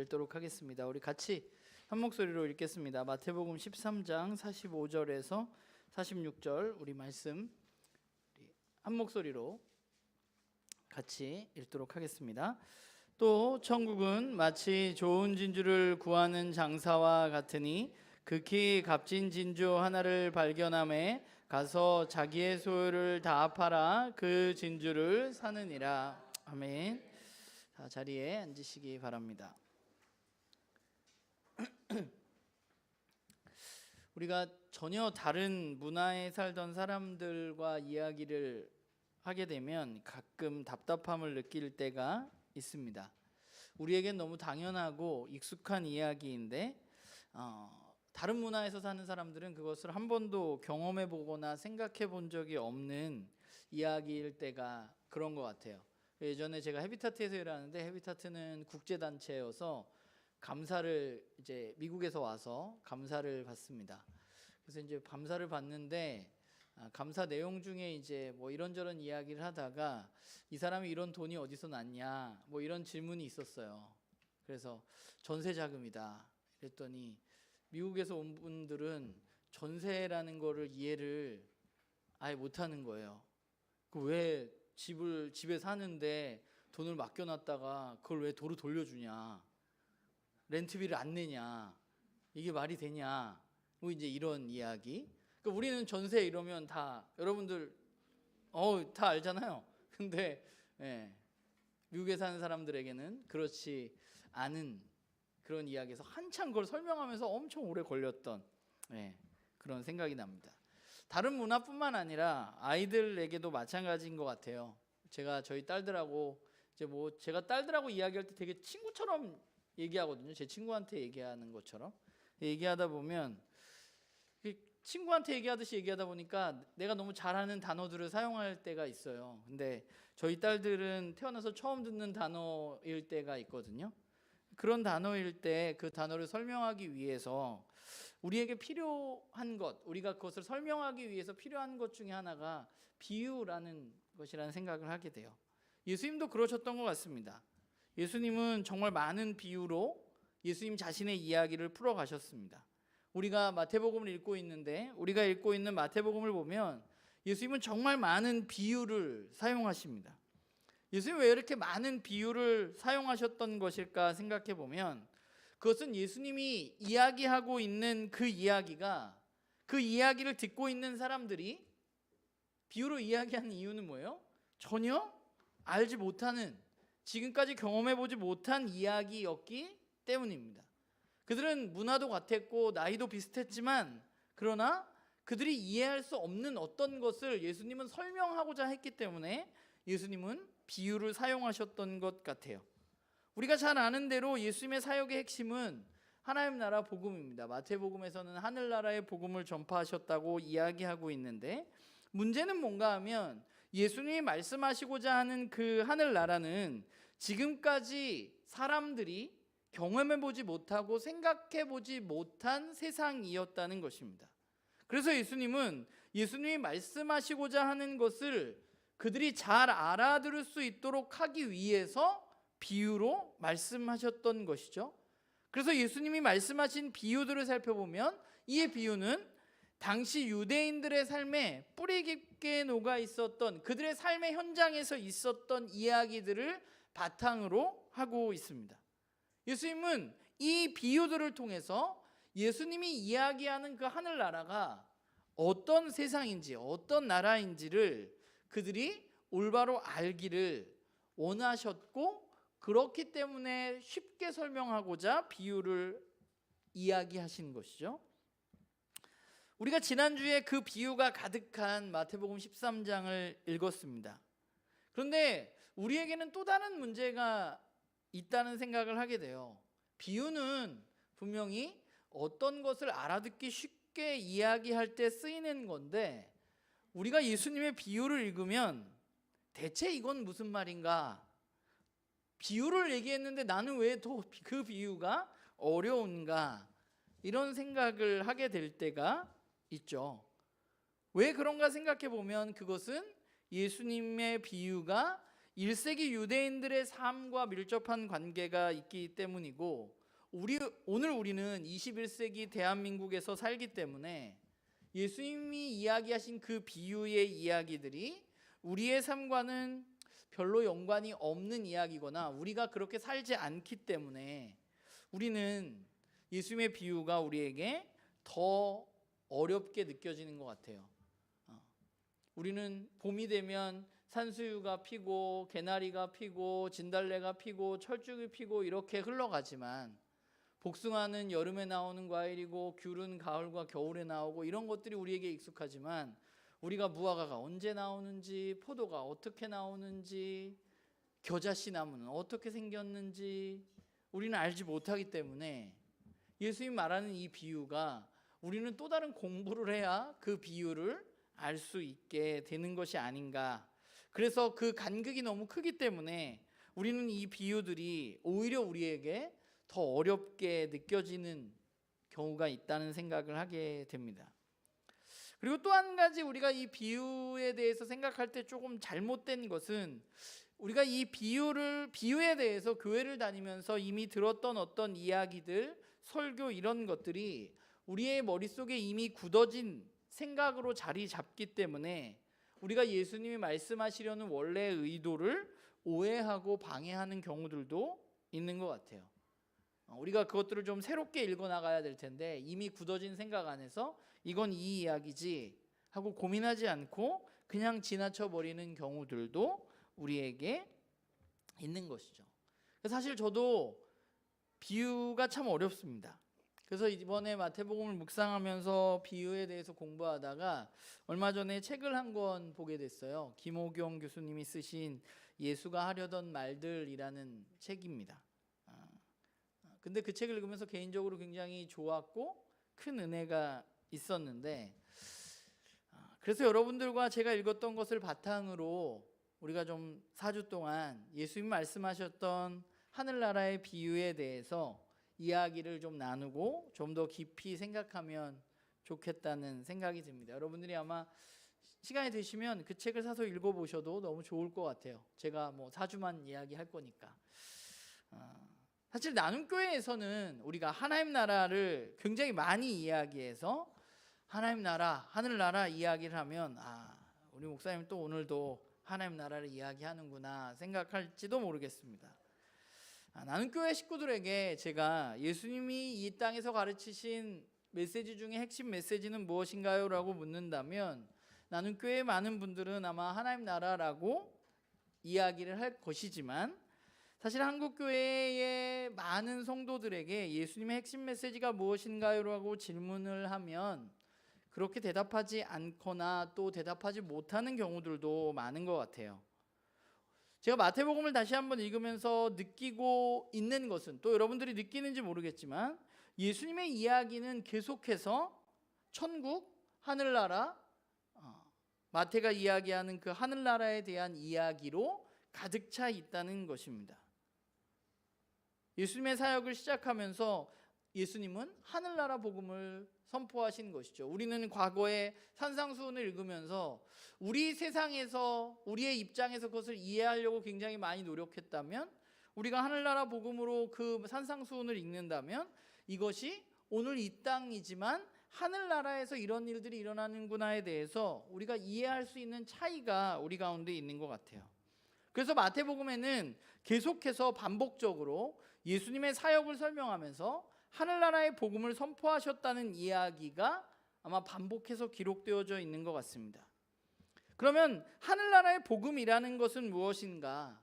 읽도록 하겠습니다. 우리 같이 한 목소리로 읽겠습니다. 마태복음 13장 45절에서 46절 우리 말씀 한 목소리로 같이 읽도록 하겠습니다. 또 천국은 마치 좋은 진주를 구하는 장사와 같으니 극히 값진 진주 하나를 발견함에 가서 자기의 소유를 다 팔아 그 진주를 사느니라. 아멘. 자, 자리에 앉으시기 바랍니다. 우리가 전혀 다른 문화에 살던 사람들과 이야기를 하게 되면 가끔 답답함을 느낄 때가 있습니다. 우리에겐 너무 당연하고 익숙한 이야기인데 다른 문화에서 사는 사람들은 그것을 한 번도 경험해 보거나 생각해 본 적이 없는 이야기일 때가 그런 것 같아요. 예전에 제가 헤비타트에서 일하는데 헤비타트는 국제단체여서 감사를 이제 미국에서 와서 감사를 받습니다. 그래서 이제 감사를 받는데 감사 내용 중에 이제 뭐 이런저런 이야기를 하다가 이 사람이 이런 돈이 어디서 났냐 뭐 이런 질문이 있었어요. 그래서 전세 자금이다 그랬더니 미국에서 온 분들은 전세라는 거를 이해를 아예 못하는 거예요. 왜 집에 사는데 돈을 맡겨놨다가 그걸 왜 도로 돌려주냐, 렌트비를 안 내냐, 이게 말이 되냐, 뭐 이제 이런 이야기. 그러니까 우리는 전세 이러면 다 여러분들 다 알잖아요. 근데 미국에 사는 사람들에게는 그렇지 않은 그런 이야기에서 한참 그걸 설명하면서 엄청 오래 걸렸던 그런 생각이 납니다. 다른 문화뿐만 아니라 아이들에게도 마찬가지인 것 같아요. 제가 저희 딸들하고 제가 딸들하고 이야기할 때 되게 친구처럼 얘기하거든요. 제 친구한테 얘기하는 것처럼 얘기하다 보면 친구한테 얘기하듯이 얘기하다 보니까 내가 너무 잘하는 단어들을 사용할 때가 있어요. 근데 저희 딸들은 태어나서 처음 듣는 단어일 때가 있거든요. 그런 단어일 때 그 단어를 설명하기 위해서 우리에게 필요한 것, 우리가 그것을 설명하기 위해서 필요한 것 중에 하나가 비유라는 것이라는 생각을 하게 돼요. 예수님도 그러셨던 것 같습니다. 예수님은 정말 많은 비유로 예수님 자신의 이야기를 풀어가셨습니다. 우리가 마태복음을 읽고 있는데 우리가 읽고 있는 마태복음을 보면 예수님은 정말 많은 비유를 사용하십니다. 예수님이 왜 이렇게 많은 비유를 사용하셨던 것일까 생각해 보면 그것은 예수님이 이야기하고 있는 그 이야기가 그 이야기를 듣고 있는 사람들이 비유로 이야기하는 이유는 뭐예요? 전혀 알지 못하는, 지금까지 경험해 보지 못한 이야기였기 때문입니다. 그들은 문화도 같았고 나이도 비슷했지만 그러나 그들이 이해할 수 없는 어떤 것을 예수님은 설명하고자 했기 때문에 예수님은 비유를 사용하셨던 것 같아요. 우리가 잘 아는 대로 예수님의 사역의 핵심은 하나님 나라 복음입니다. 마태복음에서는 하늘나라의 복음을 전파하셨다고 이야기하고 있는데 문제는 뭔가 하면 예수님이 말씀하시고자 하는 그 하늘나라는 지금까지 사람들이 경험해보지 못하고 생각해보지 못한 세상이었다는 것입니다. 그래서 예수님이 말씀하시고자 하는 것을 그들이 잘 알아들을 수 있도록 하기 위해서 비유로 말씀하셨던 것이죠. 그래서 예수님이 말씀하신 비유들을 살펴보면 이 비유는 당시 유대인들의 삶에 뿌리 깊게 녹아 있었던 그들의 삶의 현장에서 있었던 이야기들을 바탕으로 하고 있습니다. 예수님은 이 비유들을 통해서 예수님이 이야기하는 그 하늘나라가 어떤 세상인지 어떤 나라인지를 그들이 올바로 알기를 원하셨고 그렇기 때문에 쉽게 설명하고자 비유를 이야기하신 것이죠. 우리가 지난주에 그 비유가 가득한 마태복음 13장을 읽었습니다. 그런데 우리에게는 또 다른 문제가 있다는 생각을 하게 돼요. 비유는 분명히 어떤 것을 알아듣기 쉽게 이야기할 때 쓰이는 건데 우리가 예수님의 비유를 읽으면 대체 이건 무슨 말인가? 비유를 얘기했는데 나는 왜 또 그 비유가 어려운가? 이런 생각을 하게 될 때가 있죠. 왜 그런가 생각해 보면 그것은 예수님의 비유가 1세기 유대인들의 삶과 밀접한 관계가 있기 때문이고, 오늘 우리는 21세기 대한민국에서 살기 때문에 예수님이 이야기하신 그 비유의 이야기들이 우리의 삶과는 별로 연관이 없는 이야기거나 우리가 그렇게 살지 않기 때문에 우리는 예수님의 비유가 우리에게 더 어렵게 느껴지는 것 같아요. 우리는 봄이 되면 산수유가 피고 개나리가 피고 진달래가 피고 철쭉이 피고 이렇게 흘러가지만, 복숭아는 여름에 나오는 과일이고 귤은 가을과 겨울에 나오고 이런 것들이 우리에게 익숙하지만, 우리가 무화과가 언제 나오는지, 포도가 어떻게 나오는지, 겨자씨 나무는 어떻게 생겼는지 우리는 알지 못하기 때문에 예수님 말하는 이 비유가 우리는 또 다른 공부를 해야 그 비유를 알 수 있게 되는 것이 아닌가. 그래서 그 간극이 너무 크기 때문에 우리는 이 비유들이 오히려 우리에게 더 어렵게 느껴지는 경우가 있다는 생각을 하게 됩니다. 그리고 또 한 가지 우리가 이 비유에 대해서 생각할 때 조금 잘못된 것은, 우리가 이 비유에 대해서 교회를 다니면서 이미 들었던 어떤 이야기들, 설교 이런 것들이 우리의 머릿속에 이미 굳어진 생각으로 자리 잡기 때문에 우리가 예수님이 말씀하시려는 원래의 의도를 오해하고 방해하는 경우들도 있는 것 같아요. 우리가 그것들을 좀 새롭게 읽어나가야 될 텐데, 이미 굳어진 생각 안에서 이건 이 이야기지 하고 고민하지 않고 그냥 지나쳐 버리는 경우들도 우리에게 있는 것이죠. 사실 저도 비유가 참 어렵습니다. 그래서 이번에 마태복음을 묵상하면서 비유에 대해서 공부하다가 얼마 전에 책을 한 권 보게 됐어요. 김호경 교수님이 쓰신 예수가 하려던 말들이라는 책입니다. 근데 그 책을 읽으면서 개인적으로 굉장히 좋았고 큰 은혜가 있었는데, 그래서 여러분들과 제가 읽었던 것을 바탕으로 우리가 좀 4주 동안 예수님 말씀하셨던 하늘나라의 비유에 대해서 이야기를 좀 나누고 좀 더 깊이 생각하면 좋겠다는 생각이 듭니다. 여러분들이 아마 시간이 되시면 그 책을 사서 읽어보셔도 너무 좋을 것 같아요. 제가 뭐 4주만 이야기할 거니까. 사실 나눔교회에서는 우리가 하나님 나라를 굉장히 많이 이야기해서 하나님 나라, 하늘나라 이야기를 하면 우리 목사님 또 오늘도 하나님 나라를 이야기하는구나 생각할지도 모르겠습니다. 나눔교회 식구들에게 제가 예수님이 이 땅에서 가르치신 메시지 중에 핵심 메시지는 무엇인가요? 라고 묻는다면, 나눔교회 많은 분들은 아마 하나님 나라라고 이야기를 할 것이지만, 사실 한국교회의 많은 성도들에게 예수님의 핵심 메시지가 무엇인가요? 라고 질문을 하면 그렇게 대답하지 않거나 또 대답하지 못하는 경우들도 많은 것 같아요. 제가 마태복음을 다시 한번 읽으면서 느끼고 있는 것은, 또 여러분들이 느끼는지 모르겠지만, 예수님의 이야기는 계속해서 천국, 하늘나라, 마태가 이야기하는 그 하늘나라에 대한 이야기로 가득 차 있다는 것입니다. 예수님의 사역을 시작하면서 예수님은 하늘나라 복음을 선포하신 것이죠. 우리는 과거에 산상수훈을 읽으면서 우리 세상에서, 우리의 입장에서 그것을 이해하려고 굉장히 많이 노력했다면, 우리가 하늘나라 복음으로 그 산상수훈을 읽는다면 이것이 오늘 이 땅이지만 하늘나라에서 이런 일들이 일어나는구나에 대해서 우리가 이해할 수 있는 차이가 우리 가운데 있는 것 같아요. 그래서 마태복음에는 계속해서 반복적으로 예수님의 사역을 설명하면서 하늘나라의 복음을 선포하셨다는 이야기가 아마 반복해서 기록되어져 있는 것 같습니다. 그러면 하늘나라의 복음이라는 것은 무엇인가?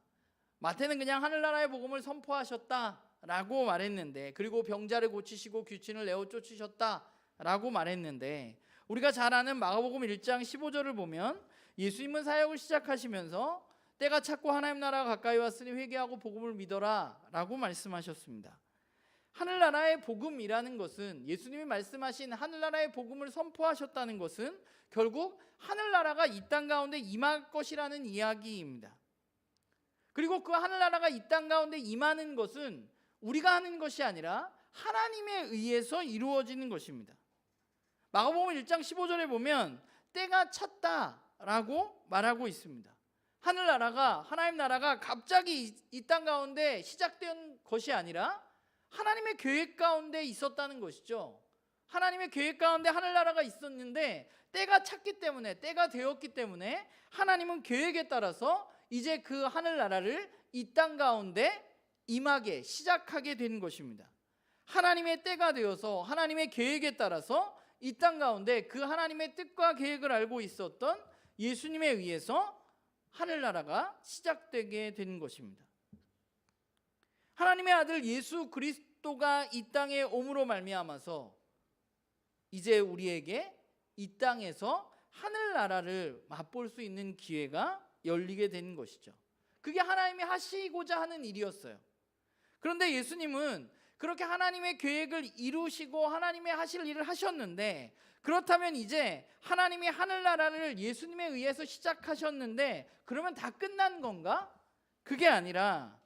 마태는 그냥 하늘나라의 복음을 선포하셨다라고 말했는데, 그리고 병자를 고치시고 귀신을 내어 쫓으셨다라고 말했는데, 우리가 잘 아는 마가복음 1장 15절을 보면 예수님은 사역을 시작하시면서 때가 찼고 하나님 나라가 가까이 왔으니 회개하고 복음을 믿어라 라고 말씀하셨습니다. 하늘나라의 복음이라는 것은, 예수님이 말씀하신 하늘나라의 복음을 선포하셨다는 것은 결국 하늘나라가 이 땅 가운데 임할 것이라는 이야기입니다. 그리고 그 하늘나라가 이 땅 가운데 임하는 것은 우리가 하는 것이 아니라 하나님에 의해서 이루어지는 것입니다. 마가복음 1장 15절에 보면 때가 찼다라고 말하고 있습니다. 하늘나라가, 하나님 나라가 갑자기 이 땅 가운데 시작된 것이 아니라 하나님의 계획 가운데 있었다는 것이죠. 하나님의 계획 가운데 하늘나라가 있었는데 때가 찼기 때문에, 때가 되었기 때문에 하나님은 계획에 따라서 이제 그 하늘나라를 이 땅 가운데 임하게, 시작하게 된 것입니다. 하나님의 때가 되어서 하나님의 계획에 따라서 이 땅 가운데 그 하나님의 뜻과 계획을 알고 있었던 예수님에 의해서 하늘나라가 시작되게 된 것입니다. 하나님의 아들 예수 그리스도가 이 땅에 옴으로 말미암아서 이제 우리에게 이 땅에서 하늘나라를 맛볼 수 있는 기회가 열리게 된 것이죠. 그게 하나님이 하시고자 하는 일이었어요. 그런데 예수님은 그렇게 하나님의 계획을 이루시고 하나님의 하실 일을 하셨는데, 그렇다면 이제 하나님이 하늘나라를 예수님에 의해서 시작하셨는데 그러면 다 끝난 건가? 그게 아니라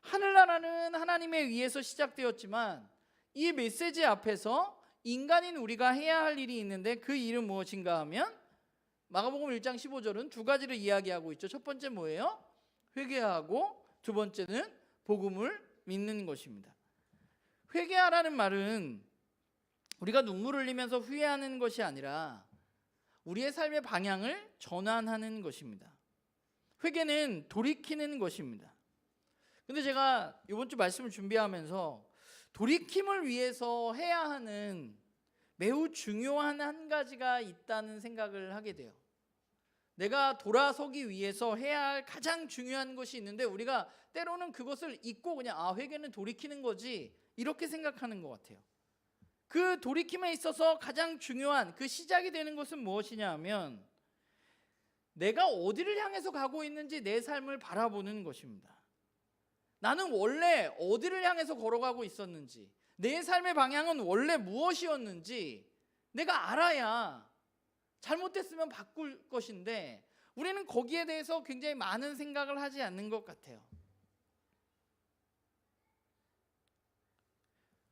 하늘나라는 하나님에 의해서 시작되었지만 이 메시지 앞에서 인간인 우리가 해야 할 일이 있는데 그 일은 무엇인가 하면 마가복음 1장 15절은 두 가지를 이야기하고 있죠. 첫 번째 뭐예요? 회개하고, 두 번째는 복음을 믿는 것입니다. 회개하라는 말은 우리가 눈물을 흘리면서 후회하는 것이 아니라 우리의 삶의 방향을 전환하는 것입니다. 회개는 돌이키는 것입니다. 근데 제가 이번 주 말씀을 준비하면서 돌이킴을 위해서 해야 하는 매우 중요한 한 가지가 있다는 생각을 하게 돼요. 내가 돌아서기 위해서 해야 할 가장 중요한 것이 있는데 우리가 때로는 그것을 잊고 그냥 회개는 돌이키는 거지 이렇게 생각하는 것 같아요. 그 돌이킴에 있어서 가장 중요한 그 시작이 되는 것은 무엇이냐 하면 내가 어디를 향해서 가고 있는지 내 삶을 바라보는 것입니다. 나는 원래 어디를 향해서 걸어가고 있었는지, 내 삶의 방향은 원래 무엇이었는지 내가 알아야 잘못됐으면 바꿀 것인데 우리는 거기에 대해서 굉장히 많은 생각을 하지 않는 것 같아요.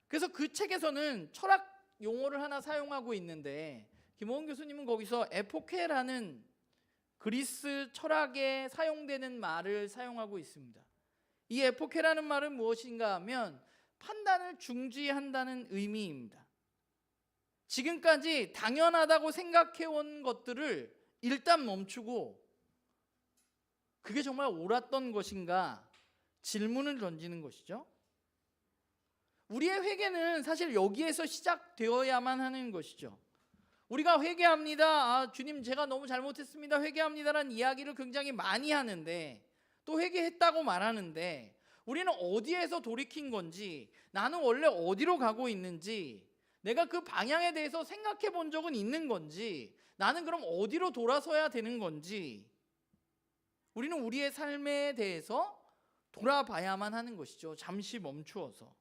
그래서 그 책에서는 철학 용어를 하나 사용하고 있는데 김호원 교수님은 거기서 에포케라는 그리스 철학에 사용되는 말을 사용하고 있습니다. 이 에포케라는 말은 무엇인가 하면 판단을 중지한다는 의미입니다. 지금까지 당연하다고 생각해온 것들을 일단 멈추고 그게 정말 옳았던 것인가 질문을 던지는 것이죠. 우리의 회개는 사실 여기에서 시작되어야만 하는 것이죠. 우리가 회개합니다. 주님 제가 너무 잘못했습니다. 회개합니다라는 이야기를 굉장히 많이 하는데 또 회개했다고 말하는데 우리는 어디에서 돌이킨 건지, 나는 원래 어디로 가고 있는지, 내가 그 방향에 대해서 생각해 본 적은 있는 건지, 나는 그럼 어디로 돌아서야 되는 건지 우리는 우리의 삶에 대해서 돌아봐야만 하는 것이죠. 잠시 멈추어서.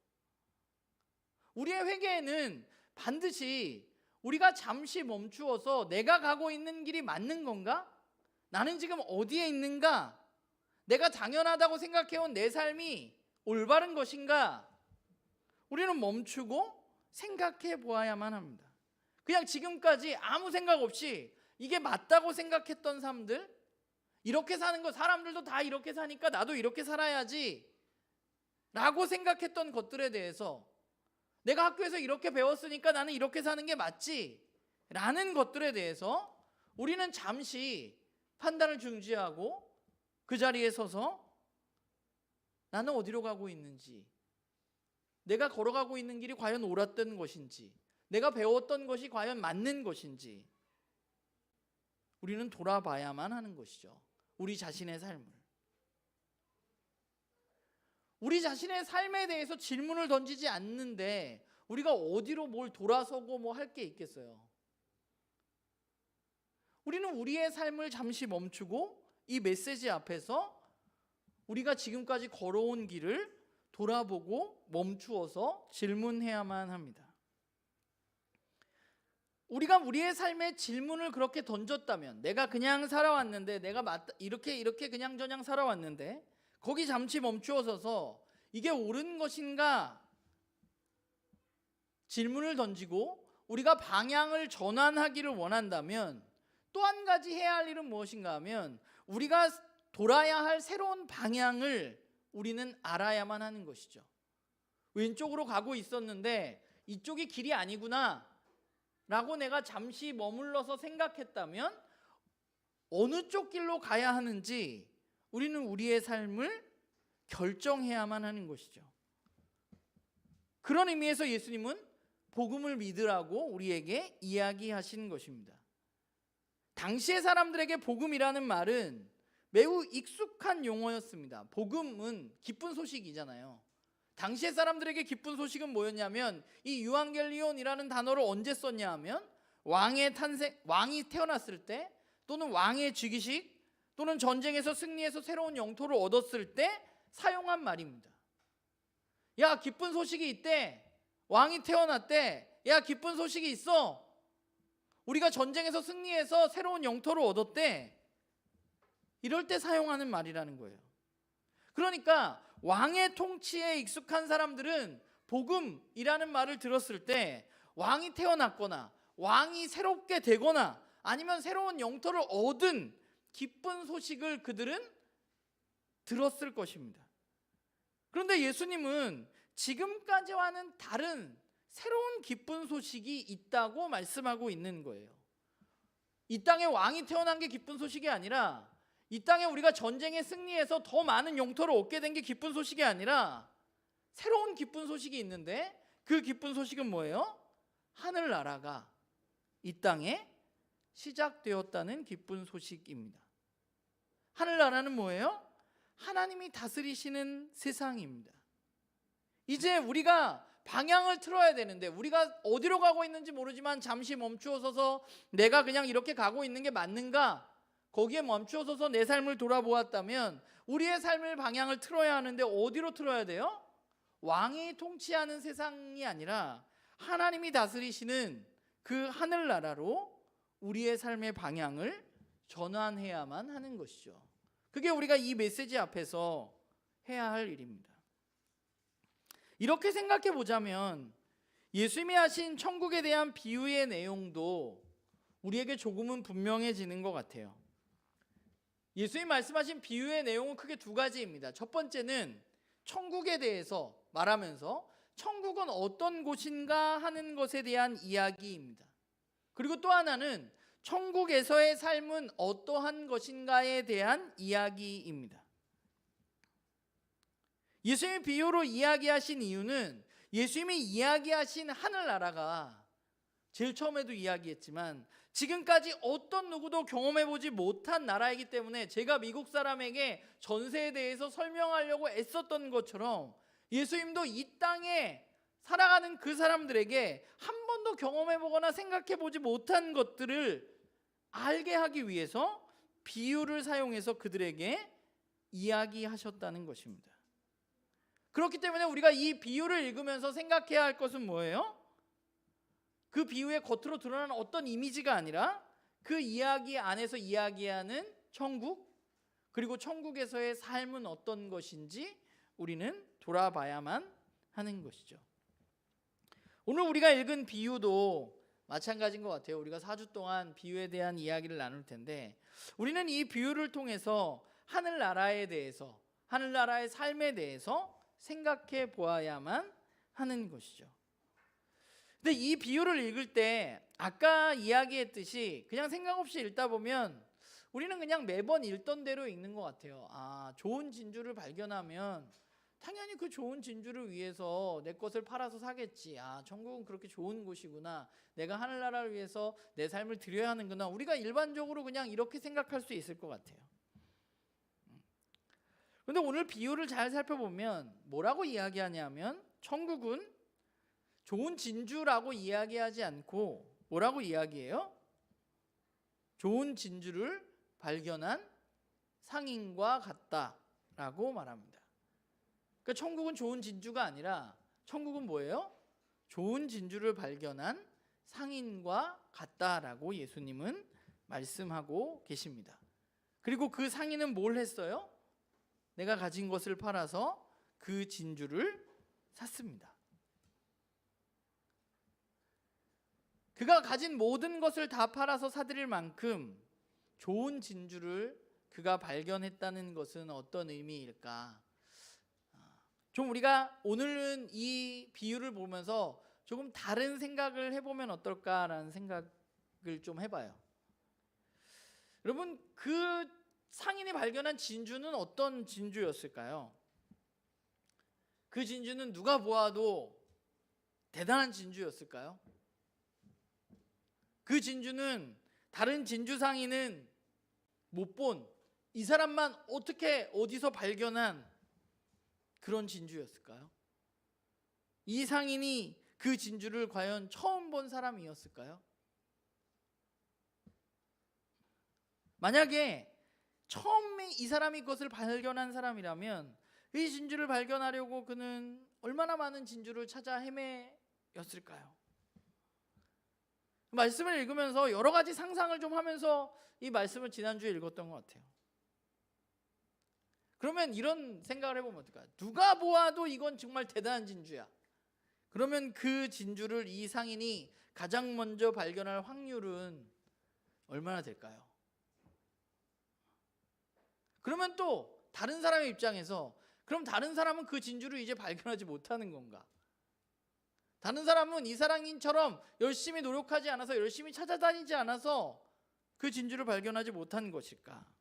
우리의 회개에는 반드시 우리가 잠시 멈추어서 내가 가고 있는 길이 맞는 건가? 나는 지금 어디에 있는가? 내가 당연하다고 생각해온 내 삶이 올바른 것인가? 우리는 멈추고 생각해 보아야만 합니다. 그냥 지금까지 아무 생각 없이 이게 맞다고 생각했던 삶들, 이렇게 사는 거 사람들도 다 이렇게 사니까 나도 이렇게 살아야지 라고 생각했던 것들에 대해서 내가 학교에서 이렇게 배웠으니까 나는 이렇게 사는 게 맞지 라는 것들에 대해서 우리는 잠시 판단을 중지하고 그 자리에 서서 나는 어디로 가고 있는지, 내가 걸어가고 있는 길이 과연 옳았던 것인지, 내가 배웠던 것이 과연 맞는 것인지 우리는 돌아봐야만 하는 것이죠. 우리 자신의 삶을. 우리 자신의 삶에 대해서 질문을 던지지 않는데 우리가 어디로 뭘 돌아서고 뭐 할 게 있겠어요. 우리는 우리의 삶을 잠시 멈추고 이 메시지 앞에서 우리가 지금까지 걸어온 길을 돌아보고 멈추어서 질문해야만 합니다. 우리가 우리의 삶에 질문을 그렇게 던졌다면, 내가 그냥 살아왔는데, 내가 이렇게 그냥저냥 살아왔는데 거기 잠시 멈추어서서 이게 옳은 것인가 질문을 던지고 우리가 방향을 전환하기를 원한다면 또 한 가지 해야 할 일은 무엇인가 하면 우리가 돌아야 할 새로운 방향을 우리는 알아야만 하는 것이죠. 왼쪽으로 가고 있었는데 이쪽이 길이 아니구나 라고 내가 잠시 머물러서 생각했다면 어느 쪽 길로 가야 하는지 우리는 우리의 삶을 결정해야만 하는 것이죠. 그런 의미에서 예수님은 복음을 믿으라고 우리에게 이야기하신 것입니다. 당시의 사람들에게 복음이라는 말은 매우 익숙한 용어였습니다. 복음은 기쁜 소식이잖아요. 당시의 사람들에게 기쁜 소식은 뭐였냐면 이 유앙겔리온이라는 단어를 언제 썼냐 하면 왕이 태어났을 때, 또는 왕의 즉위식, 또는 전쟁에서 승리해서 새로운 영토를 얻었을 때 사용한 말입니다. 야, 기쁜 소식이 있대. 왕이 태어났대. 야, 기쁜 소식이 있어. 우리가 전쟁에서 승리해서 새로운 영토를 얻었대. 이럴 때 사용하는 말이라는 거예요. 그러니까 왕의 통치에 익숙한 사람들은 복음이라는 말을 들었을 때 왕이 태어났거나 왕이 새롭게 되거나 아니면 새로운 영토를 얻은 기쁜 소식을 그들은 들었을 것입니다. 그런데 예수님은 지금까지와는 다른 새로운 기쁜 소식이 있다고 말씀하고 있는 거예요. 이 땅에 왕이 태어난 게 기쁜 소식이 아니라, 이 땅에 우리가 전쟁에 승리해서 더 많은 영토를 얻게 된 게 기쁜 소식이 아니라 새로운 기쁜 소식이 있는데, 그 기쁜 소식은 뭐예요? 하늘나라가 이 땅에 시작되었다는 기쁜 소식입니다. 하늘나라는 뭐예요? 하나님이 다스리시는 세상입니다. 이제 우리가 방향을 틀어야 되는데, 우리가 어디로 가고 있는지 모르지만 잠시 멈추어 서서 내가 그냥 이렇게 가고 있는 게 맞는가? 거기에 멈추어 서서 내 삶을 돌아보았다면 우리의 삶을 방향을 틀어야 하는데 어디로 틀어야 돼요? 왕이 통치하는 세상이 아니라 하나님이 다스리시는 그 하늘나라로 우리의 삶의 방향을 전환해야만 하는 것이죠. 그게 우리가 이 메시지 앞에서 해야 할 일입니다. 이렇게 생각해 보자면 예수님이 하신 천국에 대한 비유의 내용도 우리에게 조금은 분명해지는 것 같아요. 예수님이 말씀하신 비유의 내용은 크게 두 가지입니다. 첫 번째는 천국에 대해서 말하면서 천국은 어떤 곳인가 하는 것에 대한 이야기입니다. 그리고 또 하나는 천국에서의 삶은 어떠한 것인가에 대한 이야기입니다. 예수님이 비유로 이야기하신 이유는 예수님이 이야기하신 하늘나라가 제일 처음에도 이야기했지만 지금까지 어떤 누구도 경험해보지 못한 나라이기 때문에 제가 미국 사람에게 전세에 대해서 설명하려고 애썼던 것처럼 예수님도 이 땅에 살아가는 그 사람들에게 한 번도 경험해보거나 생각해보지 못한 것들을 알게 하기 위해서 비유를 사용해서 그들에게 이야기하셨다는 것입니다. 그렇기 때문에 우리가 이 비유를 읽으면서 생각해야 할 것은 뭐예요? 그 비유의 겉으로 드러나는 어떤 이미지가 아니라 그 이야기 안에서 이야기하는 천국, 그리고 천국에서의 삶은 어떤 것인지 우리는 돌아봐야만 하는 것이죠. 오늘 우리가 읽은 비유도 마찬가지인 것 같아요. 우리가 4주 동안 비유에 대한 이야기를 나눌 텐데 우리는 이 비유를 통해서 하늘나라에 대해서, 하늘나라의 삶에 대해서 생각해 보아야만 하는 것이죠. 근데 이 비유를 읽을 때 아까 이야기했듯이 그냥 생각 없이 읽다 보면 우리는 그냥 매번 읽던 대로 읽는 것 같아요. 아, 좋은 진주를 발견하면 당연히 그 좋은 진주를 위해서 내 것을 팔아서 사겠지. 아, 천국은 그렇게 좋은 곳이구나. 내가 하늘나라를 위해서 내 삶을 드려야 하는구나. 우리가 일반적으로 그냥 이렇게 생각할 수 있을 것 같아요. 그런데 오늘 비유를 잘 살펴보면 뭐라고 이야기하냐면 천국은 좋은 진주라고 이야기하지 않고 뭐라고 이야기해요? 좋은 진주를 발견한 상인과 같다라고 말합니다. 그러니까 천국은 좋은 진주가 아니라 천국은 뭐예요? 좋은 진주를 발견한 상인과 같다라고 예수님은 말씀하고 계십니다. 그리고 그 상인은 뭘 했어요? 내가 가진 것을 팔아서 그 진주를 샀습니다. 그가 가진 모든 것을 다 팔아서 사들일 만큼 좋은 진주를 그가 발견했다는 것은 어떤 의미일까? 좀 우리가 오늘은 이 비유를 보면서 조금 다른 생각을 해보면 어떨까라는 생각을 좀 해봐요. 여러분, 그 상인이 발견한 진주는 어떤 진주였을까요? 그 진주는 누가 보아도 대단한 진주였을까요? 그 진주는 다른 진주 상인은 못 본, 이 사람만 어떻게 어디서 발견한 그런 진주였을까요? 이 상인이 그 진주를 과연 처음 본 사람이었을까요? 만약에 처음에 이 사람이 그것을 발견한 사람이라면 이 진주를 발견하려고 그는 얼마나 많은 진주를 찾아 헤매였을까요? 말씀을 읽으면서 여러 가지 상상을 좀 하면서 이 말씀을 지난주에 읽었던 것 같아요. 그러면 이런 생각을 해보면 어떨까요? 누가 보아도 이건 정말 대단한 진주야. 그러면 그 진주를 이 상인이 가장 먼저 발견할 확률은 얼마나 될까요? 그러면 또 다른 사람의 입장에서 그럼 다른 사람은 그 진주를 이제 발견하지 못하는 건가? 다른 사람은 이 상인처럼 열심히 노력하지 않아서 열심히 찾아다니지 않아서 그 진주를 발견하지 못한 것일까?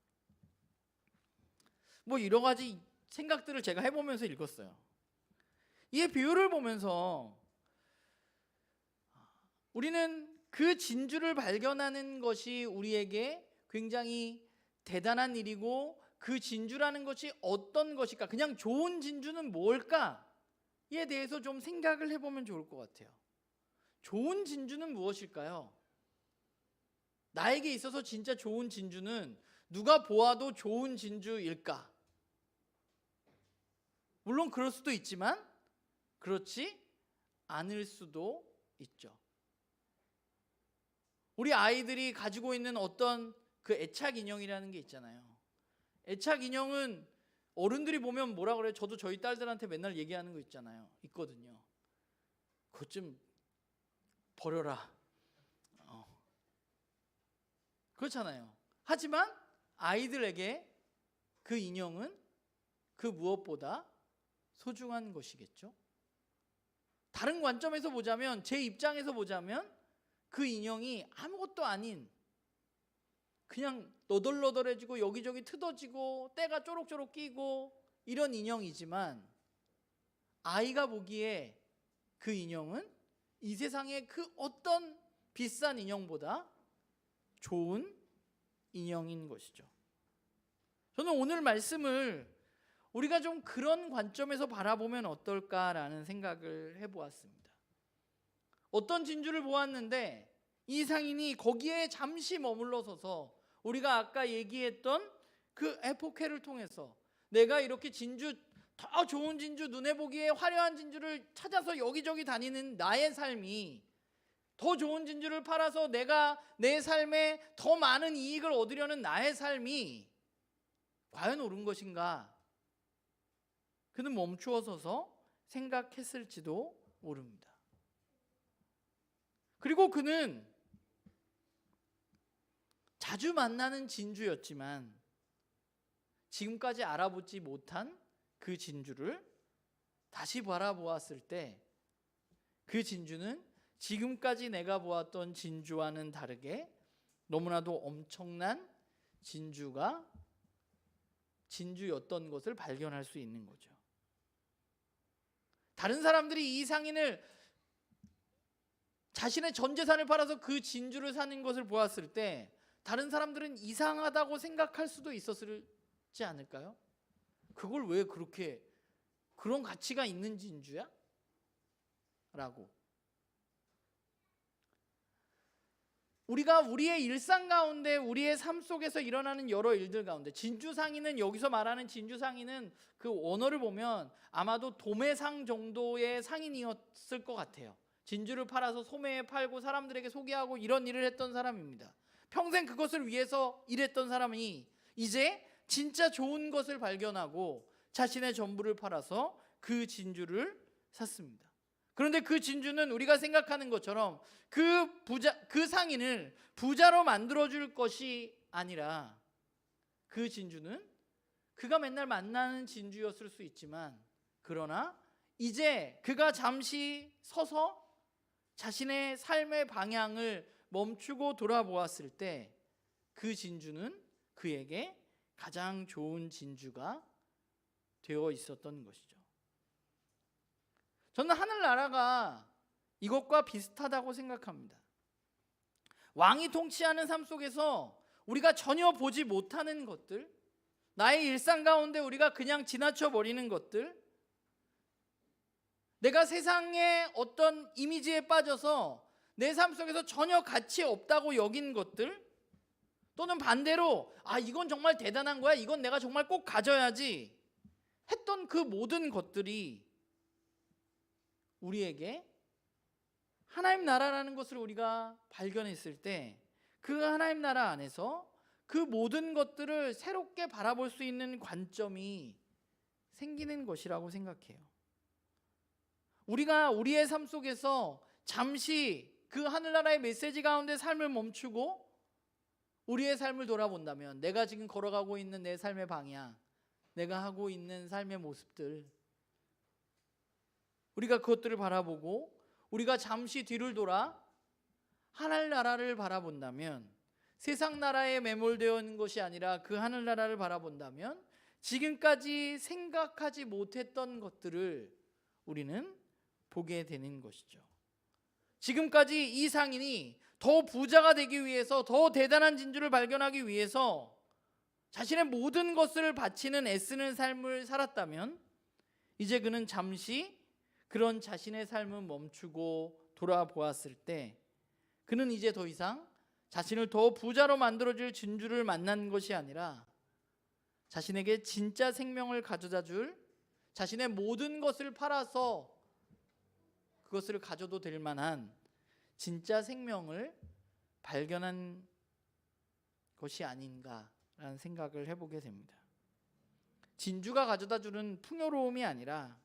뭐 여러 가지 생각들을 제가 해보면서 읽었어요. 이 비유를 보면서 우리는 그 진주를 발견하는 것이 우리에게 굉장히 대단한 일이고 그 진주라는 것이 어떤 것일까? 그냥 좋은 진주는 뭘까? 에 대해서 좀 생각을 해보면 좋을 것 같아요. 좋은 진주는 무엇일까요? 나에게 있어서 진짜 좋은 진주는 누가 보아도 좋은 진주일까? 물론 그럴 수도 있지만 그렇지 않을 수도 있죠. 우리 아이들이 가지고 있는 어떤 그 애착 인형이라는 게 있잖아요. 애착 인형은 어른들이 보면 뭐라 그래요? 저도 저희 딸들한테 맨날 얘기하는 거 있거든요. 그것 좀 버려라. 그렇잖아요. 하지만 아이들에게 그 인형은 그 무엇보다 소중한 것이겠죠. 다른 관점에서 보자면, 제 입장에서 보자면 그 인형이 아무것도 아닌 그냥 너덜너덜해지고 여기저기 트어지고 때가 쪼록쪼록 끼고 이런 인형이지만 아이가 보기에 그 인형은 이 세상의 그 어떤 비싼 인형보다 좋은 인형인 것이죠. 저는 오늘 말씀을 우리가 좀 그런 관점에서 바라보면 어떨까라는 생각을 해보았습니다. 어떤 진주를 보았는데 이 상인이 거기에 잠시 머물러 서서 우리가 아까 얘기했던 그 에포케를 통해서 내가 이렇게 진주, 더 좋은 진주, 눈에 보기에 화려한 진주를 찾아서 여기저기 다니는 나의 삶이, 더 좋은 진주를 팔아서 내가 내 삶에 더 많은 이익을 얻으려는 나의 삶이 과연 옳은 것인가? 그는 멈추어 서서 생각했을지도 모릅니다. 그리고 그는 자주 만나는 진주였지만 지금까지 알아보지 못한 그 진주를 다시 바라보았을 때 그 진주는 지금까지 내가 보았던 진주와는 다르게 너무나도 엄청난 진주였던 것을 발견할 수 있는 거죠. 다른 사람들이 이 상인을 자신의 전 재산을 팔아서 그 진주를 사는 것을 보았을 때 다른 사람들은 이상하다고 생각할 수도 있었지 않을까요? 그걸 왜 그렇게 그런 가치가 있는 진주야? 라고. 우리가 우리의 일상 가운데 우리의 삶 속에서 일어나는 여러 일들 가운데 진주상인은, 여기서 말하는 진주상인은 그 언어를 보면 아마도 도매상 정도의 상인이었을 것 같아요. 진주를 팔아서 소매에 팔고 사람들에게 소개하고 이런 일을 했던 사람입니다. 평생 그것을 위해서 일했던 사람이 이제 진짜 좋은 것을 발견하고 자신의 전부를 팔아서 그 진주를 샀습니다. 그런데 그 진주는 우리가 생각하는 것처럼 그 상인을 부자로 만들어줄 것이 아니라 그 진주는 그가 맨날 만나는 진주였을 수 있지만, 그러나 이제 그가 잠시 서서 자신의 삶의 방향을 멈추고 돌아보았을 때 그 진주는 그에게 가장 좋은 진주가 되어 있었던 것이죠. 저는 하늘나라가 이것과 비슷하다고 생각합니다. 왕이 통치하는 삶 속에서 우리가 전혀 보지 못하는 것들, 나의 일상 가운데 우리가 그냥 지나쳐 버리는 것들, 내가 세상의 어떤 이미지에 빠져서 내 삶 속에서 전혀 가치 없다고 여긴 것들, 또는 반대로 이건 정말 대단한 거야, 이건 내가 정말 꼭 가져야지 했던 그 모든 것들이 우리에게 하나님 나라라는 것을 우리가 발견했을 때 그 하나님 나라 안에서 그 모든 것들을 새롭게 바라볼 수 있는 관점이 생기는 것이라고 생각해요. 우리가 우리의 삶 속에서 잠시 그 하늘나라의 메시지 가운데 삶을 멈추고 우리의 삶을 돌아본다면, 내가 지금 걸어가고 있는 내 삶의 방향, 내가 하고 있는 삶의 모습들, 우리가 그것들을 바라보고 우리가 잠시 뒤를 돌아 하늘나라를 바라본다면, 세상 나라에 매몰되어 있는 것이 아니라 그 하늘나라를 바라본다면 지금까지 생각하지 못했던 것들을 우리는 보게 되는 것이죠. 지금까지 이 상인이 더 부자가 되기 위해서, 더 대단한 진주를 발견하기 위해서 자신의 모든 것을 바치는 애쓰는 삶을 살았다면, 이제 그는 잠시 그런 자신의 삶을 멈추고 돌아보았을 때 그는 이제 더 이상 자신을 더 부자로 만들어줄 진주를 만난 것이 아니라 자신에게 진짜 생명을 가져다 줄, 자신의 모든 것을 팔아서 그것을 가져도 될 만한 진짜 생명을 발견한 것이 아닌가라는 생각을 해보게 됩니다. 진주가 가져다 주는 풍요로움이 아니라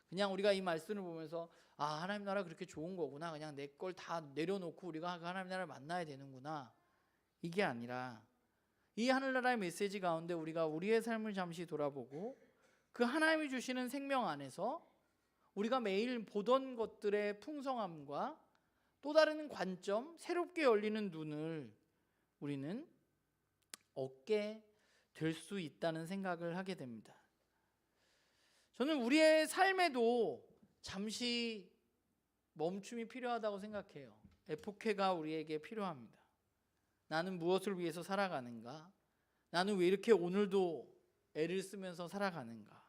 그냥 우리가 이 말씀을 보면서 하나님 나라 그렇게 좋은 거구나, 그냥 내 걸 다 내려놓고 우리가 그 하나님 나라를 만나야 되는구나, 이게 아니라 이 하늘나라의 메시지 가운데 우리가 우리의 삶을 잠시 돌아보고 그 하나님이 주시는 생명 안에서 우리가 매일 보던 것들의 풍성함과 또 다른 관점, 새롭게 열리는 눈을 우리는 얻게 될 수 있다는 생각을 하게 됩니다. 저는 우리의 삶에도 잠시 멈춤이 필요하다고 생각해요. 에포케가 우리에게 필요합니다. 나는 무엇을 위해서 살아가는가? 나는 왜 이렇게 오늘도 애를 쓰면서 살아가는가?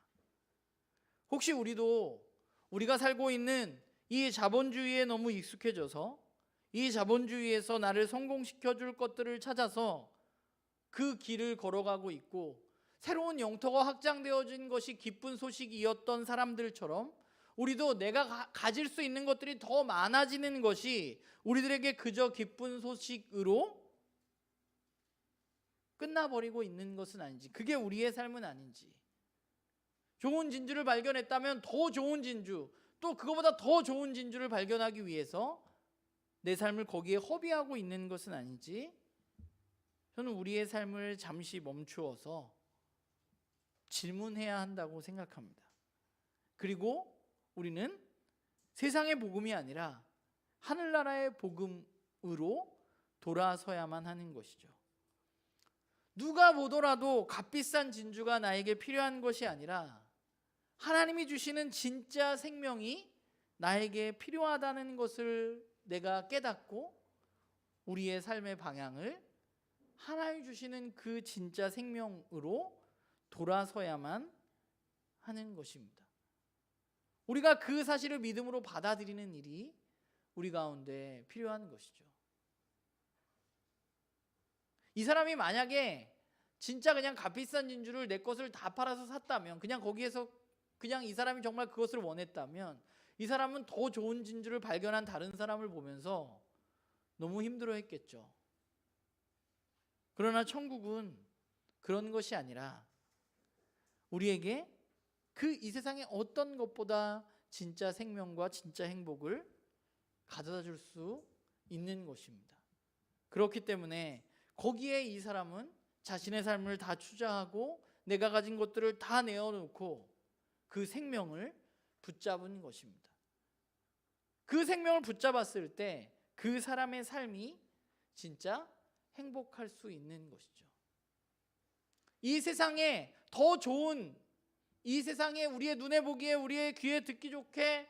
혹시 우리가 살고 있는 이 자본주의에 너무 익숙해져서 이 자본주의에서 나를 성공시켜 줄 것들을 찾아서 그 길을 걸어가고 있고, 새로운 영토가 확장되어진 것이 기쁜 소식이었던 사람들처럼 우리도 내가 가질 수 있는 것들이 더 많아지는 것이 우리들에게 그저 기쁜 소식으로 끝나버리고 있는 것은 아닌지, 그게 우리의 삶은 아닌지, 좋은 진주를 발견했다면 더 좋은 진주, 또 그거보다 더 좋은 진주를 발견하기 위해서 내 삶을 거기에 허비하고 있는 것은 아닌지, 저는 우리의 삶을 잠시 멈추어서 질문해야 한다고 생각합니다. 그리고 우리는 세상의 복음이 아니라 하늘나라의 복음으로 돌아서야만 하는 것이죠. 누가 보더라도 값비싼 진주가 나에게 필요한 것이 아니라 하나님이 주시는 진짜 생명이 나에게 필요하다는 것을 내가 깨닫고 우리의 삶의 방향을 하나님이 주시는 그 진짜 생명으로 돌아서야만 하는 것입니다. 우리가 그 사실을 믿음으로 받아들이는 일이 우리 가운데 필요한 것이죠. 이 사람이 만약에 진짜 그냥 값비싼 진주를 내 것을 다 팔아서 샀다면, 그냥 거기에서 그냥 이 사람이 정말 그것을 원했다면, 이 사람은 더 좋은 진주를 발견한 다른 사람을 보면서 너무 힘들어했겠죠. 그러나 천국은 그런 것이 아니라 우리에게 그 이 세상의 어떤 것보다 진짜 생명과 진짜 행복을 가져다 줄 수 있는 것입니다. 그렇기 때문에 거기에 이 사람은 자신의 삶을 다 투자하고 내가 가진 것들을 다 내어놓고 그 생명을 붙잡은 것입니다. 그 생명을 붙잡았을 때 그 사람의 삶이 진짜 행복할 수 있는 것이죠. 이 세상에 더 좋은, 이 세상에 우리의 눈에 보기에, 우리의 귀에 듣기 좋게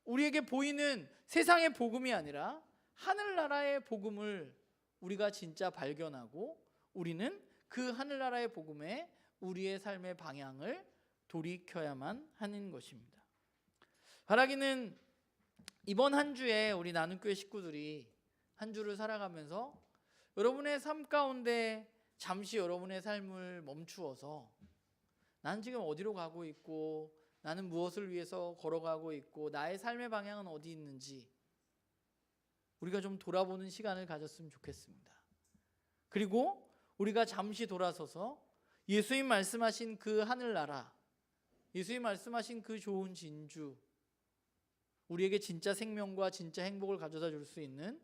우리에게 보이는 세상의 복음이 아니라 하늘나라의 복음을 우리가 진짜 발견하고 우리는 그 하늘나라의 복음에 우리의 삶의 방향을 돌이켜야만 하는 것입니다. 바라기는 이번 한 주에 우리 나눔교회 식구들이 한 주를 살아가면서 여러분의 삶 가운데 잠시 여러분의 삶을 멈추어서 나는 지금 어디로 가고 있고 나는 무엇을 위해서 걸어가고 있고 나의 삶의 방향은 어디 있는지 우리가 좀 돌아보는 시간을 가졌으면 좋겠습니다. 그리고 우리가 잠시 돌아서서 예수님 말씀하신 그 하늘나라, 예수님 말씀하신 그 좋은 진주, 우리에게 진짜 생명과 진짜 행복을 가져다 줄 수 있는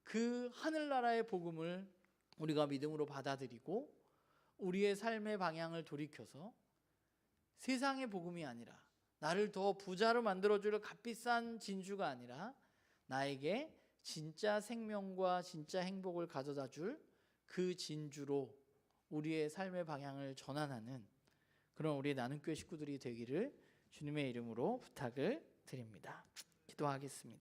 그 하늘나라의 복음을 우리가 믿음으로 받아들이고 우리의 삶의 방향을 돌이켜서 세상의 복음이 아니라 나를 더 부자로 만들어줄 값비싼 진주가 아니라 나에게 진짜 생명과 진짜 행복을 가져다 줄 그 진주로 우리의 삶의 방향을 전환하는 그런 우리 나눔교회 식구들이 되기를 주님의 이름으로 부탁을 드립니다. 기도하겠습니다.